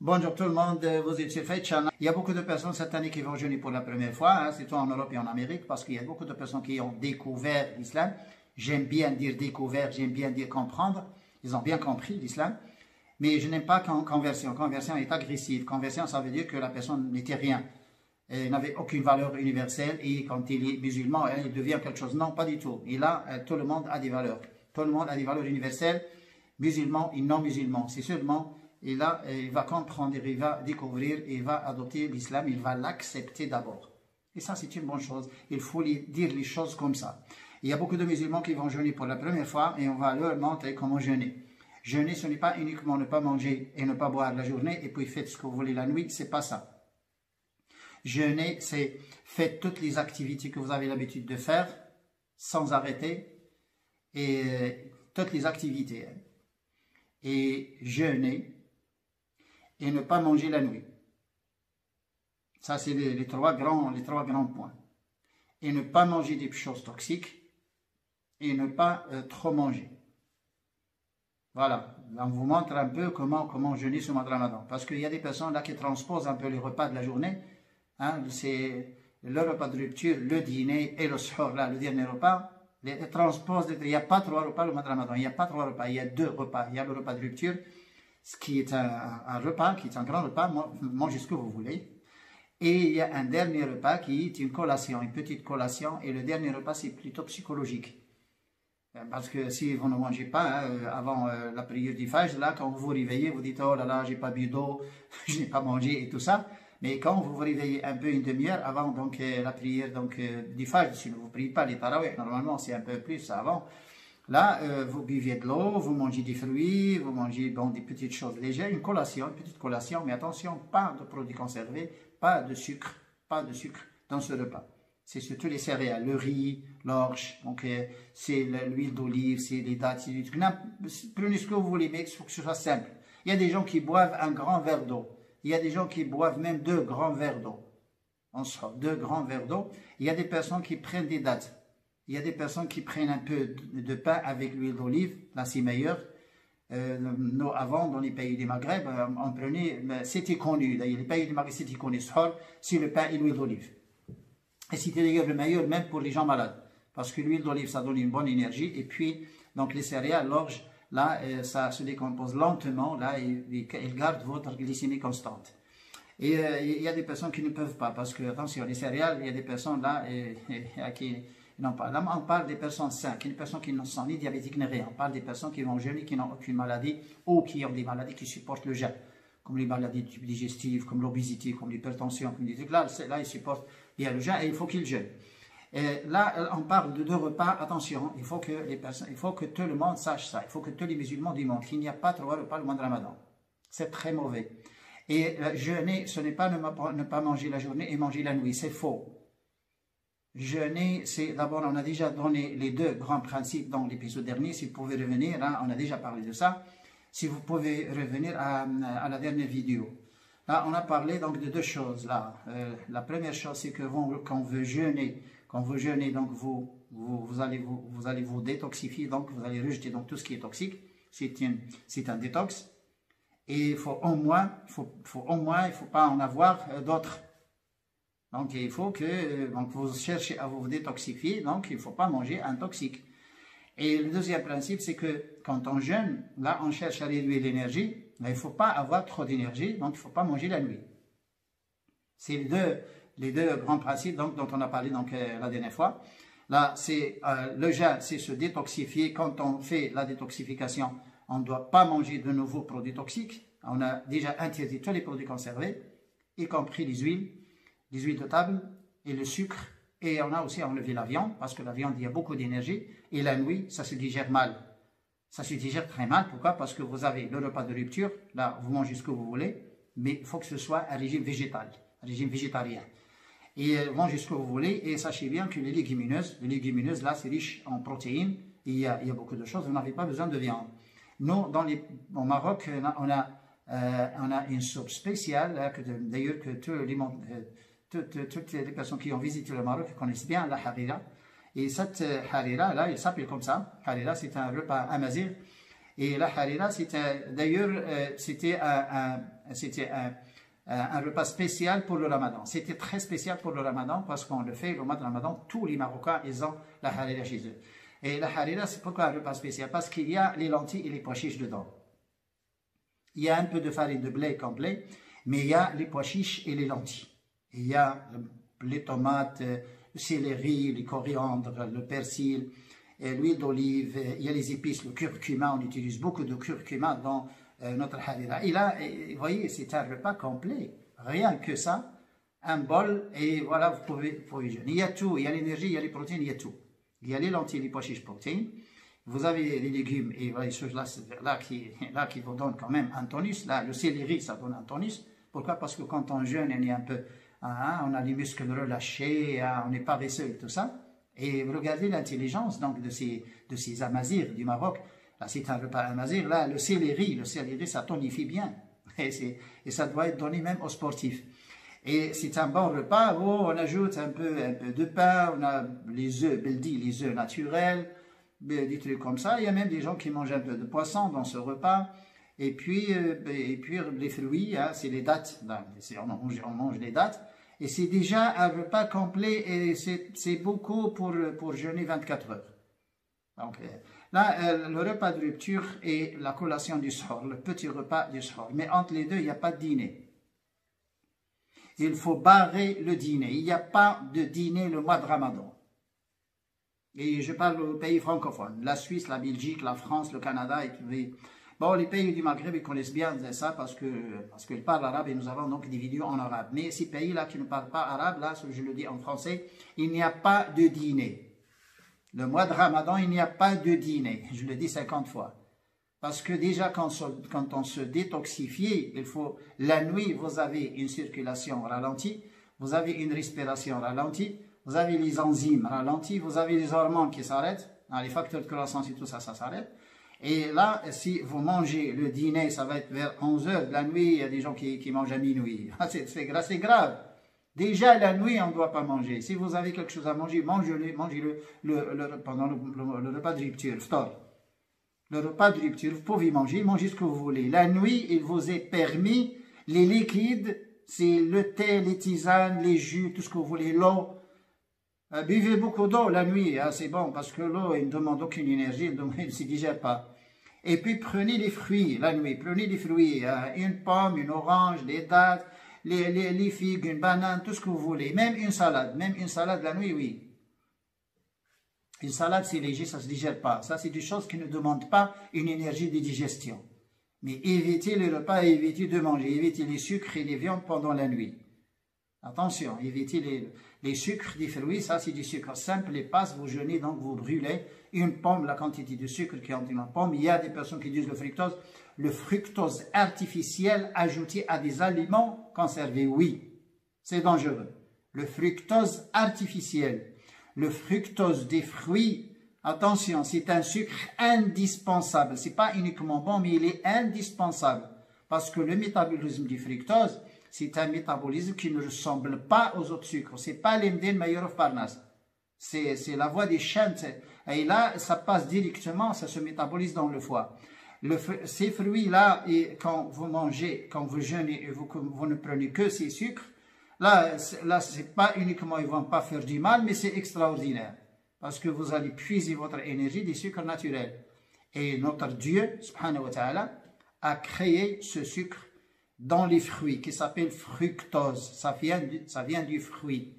Bonjour tout le monde, vous êtes sur Faith Channel. Il y a beaucoup de personnes cette année qui vont jeûner pour la première fois, surtout en Europe et en Amérique, parce qu'il y a beaucoup de personnes qui ont découvert l'islam. J'aime bien dire découvert, j'aime bien dire comprendre. Ils ont bien compris l'islam. Mais je n'aime pas conversion. Conversion est agressive. Conversion, ça veut dire que la personne n'était rien. Elle n'avait aucune valeur universelle et quand il est musulman, il devient quelque chose. Non, pas du tout. Et là, tout le monde a des valeurs. Tout le monde a des valeurs universelles, musulmans et non musulmans. C'est seulement... Et là, il va comprendre, il va découvrir, il va adopter l'islam, il va l'accepter d'abord. Et ça, c'est une bonne chose. Il faut dire les choses comme ça. Il y a beaucoup de musulmans qui vont jeûner pour la première fois et on va leur montrer comment jeûner. Jeûner, ce n'est pas uniquement ne pas manger et ne pas boire la journée et puis faites ce que vous voulez la nuit, c'est pas ça. Jeûner, c'est faites toutes les activités que vous avez l'habitude de faire sans arrêter et toutes les activités. Et jeûner et ne pas manger la nuit. Ça, c'est les trois grands points. Et ne pas manger des choses toxiques et ne pas trop manger. Voilà, on vous montre un peu comment jeûner ce mois de Ramadan. Parce qu'il y a des personnes là qui transposent un peu les repas de la journée. Hein, c'est le repas de rupture, le dîner et le suhour, là, le dernier repas. Les transposent, il n'y a pas trois repas le mois de Ramadan, il n'y a pas trois repas, il y a deux repas. Il y a le repas de rupture, ce qui est un repas, qui est un grand repas, mangez ce que vous voulez. Et il y a un dernier repas qui est une collation, une petite collation. Et le dernier repas, c'est plutôt psychologique. Parce que si vous ne mangez pas avant la prière du Fajr, là, quand vous vous réveillez, vous dites « Oh là là, j'ai pas bu d'eau, je n'ai pas mangé » et tout ça. Mais quand vous vous réveillez un peu une demi-heure avant donc, la prière du Fajr, si vous ne priez pas les tarawih, normalement c'est un peu plus avant, là, vous buvez de l'eau, vous mangez des fruits, vous mangez des petites choses légères, une petite collation, mais attention, pas de produits conservés, pas de sucre dans ce repas. C'est surtout les céréales, le riz, l'orge, donc c'est l'huile d'olive, c'est les dattes, c'est du truc. Prenez ce que vous voulez, mais il faut que ce soit simple. Il y a des gens qui boivent un grand verre d'eau. Il y a des gens qui boivent même 2 grands verres d'eau. On se rend 2 grands verres d'eau. Il y a des personnes qui prennent des dattes. Il y a des personnes qui prennent un peu de pain avec l'huile d'olive. Là, c'est meilleur. Nous, avant, dans les pays du Maghreb, on prenait, c'était connu. D'ailleurs, les pays du Maghreb, c'était connu. C'est le pain et l'huile d'olive. Et c'était d'ailleurs le meilleur même pour les gens malades. Parce que l'huile d'olive, ça donne une bonne énergie. Et puis, donc les céréales, l'orge, là, ça se décompose lentement. Là, il garde votre glycémie constante. Et il y a des personnes qui ne peuvent pas. Parce que, attention, les céréales, il y a des personnes là qui n'ont pas. Là, on parle des personnes saines, des personnes qui ne sont ni diabétiques ni rien. On parle des personnes qui vont jeûner, qui n'ont aucune maladie ou qui ont des maladies qui supportent le jeûne. Comme les maladies digestives, comme l'obésité, comme l'hypertension, comme des trucs. Là, ils supportent bien le jeûne et il faut qu'ils jeûnent. Et là, on parle de 2 repas. Attention, il faut que tout le monde sache ça. Il faut que tous les musulmans du monde qu'il n'y a pas 3 repas le mois de Ramadan. C'est très mauvais. Et jeûner, ce n'est pas ne pas manger la journée et manger la nuit. C'est faux. Jeûner, c'est d'abord, on a déjà donné les 2 grands principes dans l'épisode dernier. Si vous pouvez revenir, là, on a déjà parlé de ça. Si vous pouvez revenir à la dernière vidéo. Là, on a parlé donc de 2 choses. Là, la première chose, c'est que quand vous jeûnez, donc vous allez vous détoxifier, donc vous allez rejeter donc tout ce qui est toxique. C'est un détox. Et il faut au moins, il faut pas en avoir d'autres. Donc il faut que vous cherchez à vous détoxifier, donc il ne faut pas manger un toxique. Et le deuxième principe, c'est que quand on jeûne, là on cherche à réduire l'énergie, mais il ne faut pas avoir trop d'énergie, donc il ne faut pas manger la nuit. C'est les deux grands principes donc, dont on a parlé donc, la dernière fois. Là, c'est le jeûne, c'est se détoxifier. Quand on fait la détoxification, on ne doit pas manger de nouveaux produits toxiques. On a déjà interdit tous les produits conservés, y compris les huiles de table et le sucre. Et on a aussi enlevé la viande, parce que la viande, il y a beaucoup d'énergie. Et la nuit, ça se digère mal. Ça se digère très mal. Pourquoi? Parce que vous avez le repas de rupture. Là, vous mangez ce que vous voulez. Mais il faut que ce soit un régime végétal, un régime végétarien. Et mangez ce que vous voulez. Et sachez bien que les légumineuses, là, c'est riche en protéines. Il y a beaucoup de choses. Vous n'avez pas besoin de viande. Nous, au Maroc, on a une soupe spéciale, d'ailleurs que toutes les personnes qui ont visité le Maroc connaissent bien la harira. Et cette harira, là, il s'appelle comme ça. Harira, c'est un repas amazigh. Et la harira, d'ailleurs, c'était un repas spécial pour le Ramadan. C'était très spécial pour le Ramadan parce qu'on le fait le mois de Ramadan. Tous les Marocains, ils ont la harira chez eux. Et la harira, c'est pourquoi un repas spécial? Parce qu'il y a les lentilles et les pois chiches dedans. Il y a un peu de farine de blé complet, mais il y a les pois chiches et les lentilles. Il y a les tomates, le céleri, les coriandres, le persil, l'huile d'olive, il y a les épices, le curcuma, on utilise beaucoup de curcuma dans notre harira. Et là, vous voyez, c'est un repas complet, rien que ça, un bol, et voilà, vous pouvez jeûner. Il y a tout, il y a l'énergie, il y a les protéines, il y a tout. Il y a les lentilles, les pois chiches, protéines. Vous avez les légumes, et voilà, les choses là qui vous donnent quand même un tonus. Là, le céleri, ça donne un tonus. Pourquoi? Parce que quand on jeûne, on est un peu, on a les muscles relâchés, on n'est pas vaisseux, tout ça. Et regardez l'intelligence donc de ces amazirs du Maroc. Là, c'est un repas amazir. Là, le céleri, ça tonifie bien. Et ça doit être donné même aux sportifs. Et c'est un bon repas. Oh, on ajoute un peu de pain, on a les œufs, beldi, les œufs naturels, des trucs comme ça. Il y a même des gens qui mangent un peu de poisson dans ce repas. Et puis les fruits, hein, c'est les dattes. On mange les dattes. Et c'est déjà un repas complet et c'est beaucoup pour jeûner 24 heures. Donc là, le repas de rupture et la collation du sahur, le petit repas du sahur. Mais entre les deux, il n'y a pas de dîner. Il faut barrer le dîner. Il n'y a pas de dîner le mois de Ramadan. Et je parle aux pays francophones, la Suisse, la Belgique, la France, le Canada. Bon, les pays du Maghreb, ils connaissent bien ça parce qu'ils parlent arabe et nous avons donc des vidéos en arabe. Mais ces pays-là qui ne parlent pas arabe, là, je le dis en français, il n'y a pas de dîner. Le mois de Ramadan, il n'y a pas de dîner. Je le dis 50 fois. Parce que déjà, quand on se détoxifie, la nuit, vous avez une circulation ralentie, vous avez une respiration ralentie, vous avez les enzymes ralenties, vous avez les hormones qui s'arrêtent, les facteurs de croissance et tout ça, ça s'arrête. Et là, si vous mangez le dîner, ça va être vers 11 h de la nuit, il y a des gens qui mangent à minuit. C'est grave. Déjà, la nuit, on ne doit pas manger. Si vous avez quelque chose à manger, mangez-le pendant le repas de rupture, ftar. Le repas de rupture, vous pouvez mangez ce que vous voulez. La nuit, il vous est permis, les liquides, c'est le thé, les tisanes, les jus, tout ce que vous voulez, l'eau. Buvez beaucoup d'eau la nuit, c'est bon, parce que l'eau, il ne demande aucune énergie, il ne se digère pas. Et puis, prenez les fruits la nuit, prenez les fruits, une pomme, une orange, des dattes, les figues, une banane, tout ce que vous voulez. Même une salade la nuit, oui. Une salade, c'est léger, ça ne se digère pas. Ça, c'est des choses qui ne demandent pas une énergie de digestion. Mais évitez les repas, évitez de manger, évitez les sucres et les viandes pendant la nuit. Attention, évitez les sucres des fruits, ça c'est du sucre simple, les passes, vous jeûnez, donc vous brûlez une pomme, la quantité de sucre qui est dans une pomme. Il y a des personnes qui disent le fructose artificiel ajouté à des aliments conservés, oui, c'est dangereux. Le fructose artificiel. Le fructose des fruits, attention, c'est un sucre indispensable. Ce n'est pas uniquement bon, mais il est indispensable. Parce que le métabolisme du fructose, c'est un métabolisme qui ne ressemble pas aux autres sucres. Ce n'est pas l'MDN Mayorov Parnas. C'est la voie des chaînes. Et là, ça passe directement, ça se métabolise dans le foie. Ces fruits-là, quand vous mangez, quand vous jeûnez et vous ne prenez que ces sucres, là c'est pas uniquement, ils ne vont pas faire du mal, mais c'est extraordinaire. Parce que vous allez puiser votre énergie des sucres naturels. Et notre Dieu, subhanahu wa ta'ala, a créé ce sucre dans les fruits, qui s'appelle fructose. Ça vient du fruit.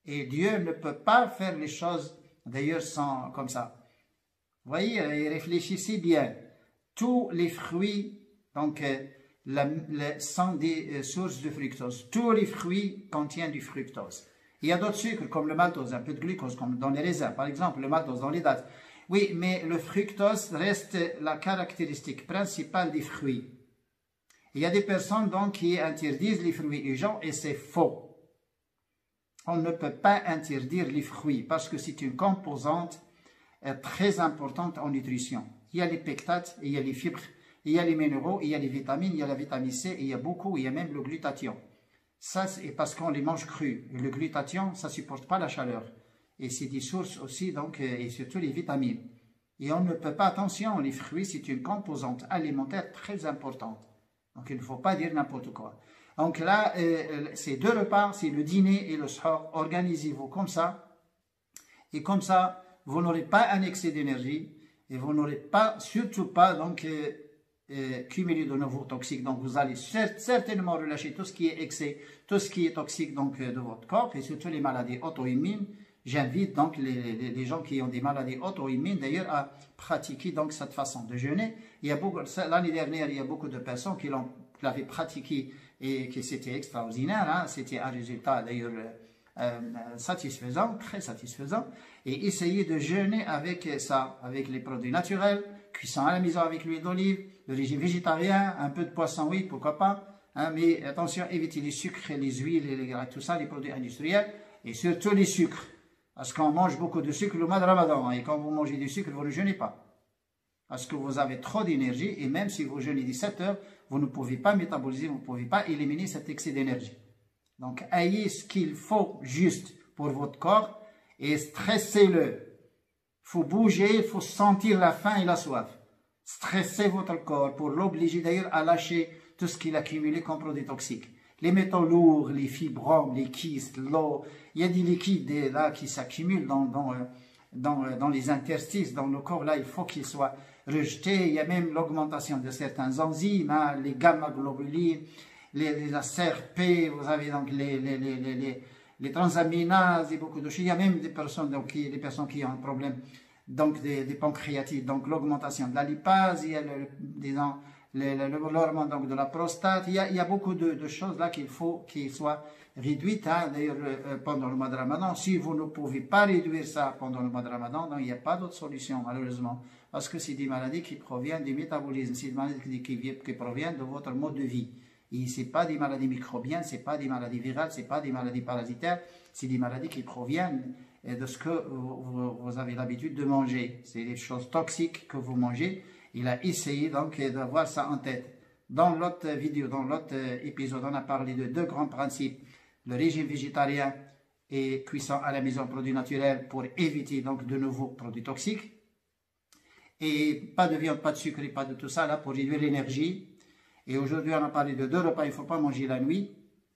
Et Dieu ne peut pas faire les choses, d'ailleurs, comme ça. Vous voyez, réfléchissez bien. Tous les fruits, donc, sont des sources de fructose. Tous les fruits contiennent du fructose. Il y a d'autres sucres, comme le maltose, un peu de glucose, comme dans les raisins, par exemple, le maltose dans les dattes. Oui, mais le fructose reste la caractéristique principale des fruits. Il y a des personnes donc qui interdisent les fruits et c'est faux. On ne peut pas interdire les fruits parce que c'est une composante très importante en nutrition. Il y a les pectates, il y a les fibres, il y a les minéraux, il y a les vitamines, il y a la vitamine C, il y a beaucoup, il y a même le glutathion. Ça, c'est parce qu'on les mange crus. Le glutathion, ça ne supporte pas la chaleur. Et c'est des sources aussi, donc, et surtout les vitamines. Et on ne peut pas, attention, les fruits, c'est une composante alimentaire très importante. Donc il ne faut pas dire n'importe quoi. Donc là, ces 2 repas, c'est le dîner et le suhoor. Organisez-vous comme ça. Et comme ça, vous n'aurez pas un excès d'énergie. Et vous n'aurez pas, surtout pas, donc, cumuler de nouveaux toxiques. Donc vous allez certainement relâcher tout ce qui est excès, tout ce qui est toxique donc, de votre corps. Et surtout les maladies auto-immunes. J'invite donc les gens qui ont des maladies auto-immunes d'ailleurs à pratiquer donc cette façon de jeûner. L'année dernière, il y a beaucoup de personnes qui l'avaient pratiqué et que c'était extraordinaire. Hein. C'était un résultat d'ailleurs satisfaisant, très satisfaisant. Et essayez de jeûner avec ça, avec les produits naturels, cuisson à la maison avec l'huile d'olive, le régime végétarien, un peu de poisson, oui, pourquoi pas. Hein, mais attention, évitez les sucres, les huiles, tout ça, les produits industriels et surtout les sucres. Parce qu'on mange beaucoup de sucre le mois de Ramadan. Et quand vous mangez du sucre, vous ne jeûnez pas. Parce que vous avez trop d'énergie. Et même si vous jeûnez 17 heures, vous ne pouvez pas métaboliser, vous ne pouvez pas éliminer cet excès d'énergie. Donc, ayez ce qu'il faut juste pour votre corps et stressez-le. Il faut bouger, il faut sentir la faim et la soif. Stressez votre corps pour l'obliger d'ailleurs à lâcher tout ce qu'il a accumulé comme produits toxiques. Les métaux lourds, les fibromes, les kystes, l'eau, il y a des liquides là qui s'accumulent dans les interstices, dans le corps. Là, il faut qu'ils soient rejetés. Il y a même l'augmentation de certains enzymes, hein, les gamma-globulines, les ACRP, vous avez donc les transaminases et beaucoup de choses. Il y a même des personnes, qui ont un problème donc des pancréatites, donc l'augmentation de la lipase, il y a l'hormone donc de la prostate, il y a beaucoup de choses là qu'il faut qu'ils soient réduites, hein, d'ailleurs pendant le mois de Ramadan. Si vous ne pouvez pas réduire ça pendant le mois de Ramadan, donc il n'y a pas d'autre solution malheureusement, parce que c'est des maladies qui proviennent du métabolisme, c'est des maladies qui proviennent de votre mode de vie. Et ce n'est pas des maladies microbiennes, ce n'est pas des maladies virales, ce n'est pas des maladies parasitaires, c'est des maladies qui proviennent de ce que vous avez l'habitude de manger. C'est des choses toxiques que vous mangez. Il a essayé donc d'avoir ça en tête. Dans l'autre vidéo, dans l'autre épisode, on a parlé de 2 grands principes. Le régime végétarien et cuisson à la maison, produits naturels pour éviter donc de nouveaux produits toxiques. Et pas de viande, pas de sucre et pas de tout ça là pour réduire l'énergie. Et aujourd'hui, on a parlé de 2 repas. Il ne faut pas manger la nuit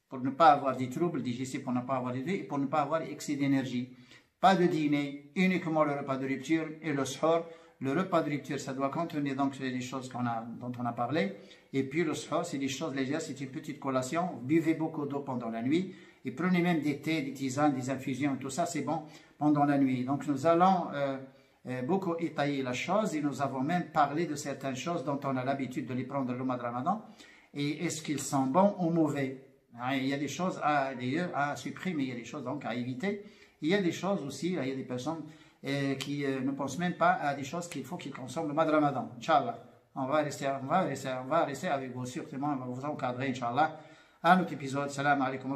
pour ne pas avoir des troubles digestifs, pour ne pas avoir des et pour ne pas avoir excès d'énergie. Pas de dîner, uniquement le repas de rupture et le suhoor. Le repas de rupture, ça doit contenir donc les choses dont on a parlé. Et puis le suhoor, c'est des choses légères, c'est une petite collation. Buvez beaucoup d'eau pendant la nuit. Et prenez même des thés, des tisanes, des infusions, tout ça, c'est bon pendant la nuit. Donc nous allons beaucoup étayer la chose et nous avons même parlé de certaines choses dont on a l'habitude de les prendre le mois de Ramadan. Et est-ce qu'ils sont bons ou mauvais? Il y a des choses à supprimer, il y a des choses donc à éviter. Il y a des choses aussi, il y a des personnes qui ne pensent même pas à des choses qu'il faut qu'ils consomment le mois de Ramadan. Inch'Allah, on va rester avec vous, sûrement, on va vous encadrer, Inch'Allah. À notre épisode, salam alaikum.